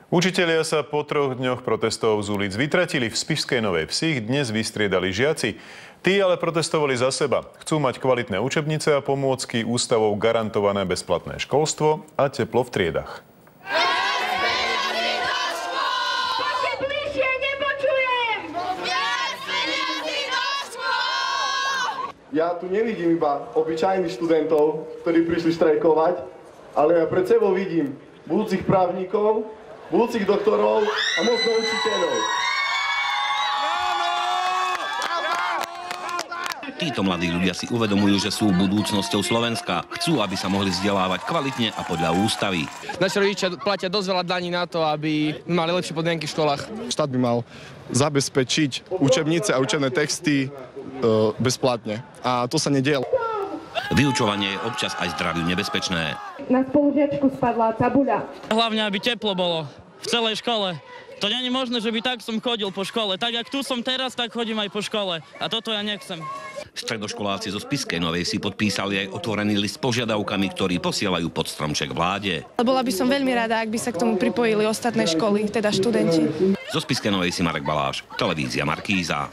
Učitelia sa po 3 dňoch protestov z ulic vytratili. V Spišskej Novej Vsi ich dnes vystriedali žiaci. Tí ale protestovali za seba. Chcú mať kvalitné učebnice a pomôcky, ústavou garantované bezplatné školstvo a teplo v triedach. Ja tu nevidím iba obyčajných študentov, ktorí prišli štrajkovať, ale ja pred sebou vidím budúcich právnikov, budúcich doktorov a možno učiteľov. Títo mladí ľudia si uvedomujú, že sú budúcnosťou Slovenska. Chcú, aby sa mohli vzdelávať kvalitne a podľa ústavy. Naši rodičia platia dosť veľa daní na to, aby mali lepšie podmienky v školách. Štát by mal zabezpečiť učebnice a učebné texty bezplatne. A to sa nedieje. Vyučovanie je občas aj zdraviu nebezpečné. Na spolužiačku spadla tabuľa. Hlavne, aby teplo bolo v celej škole. To nie je možné, že by tak som chodil po škole. Tak, jak tu som teraz, tak chodím aj po škole. A toto ja nechcem. Stredoškoláci zo Spišskej Novej si podpísali aj otvorený list s požiadavkami, ktorý posielajú pod stromček vláde. Bola by som veľmi rada, ak by sa k tomu pripojili ostatné školy, teda študenti. Zo Spišskej Novej si Marek Baláš, televízia Markíza.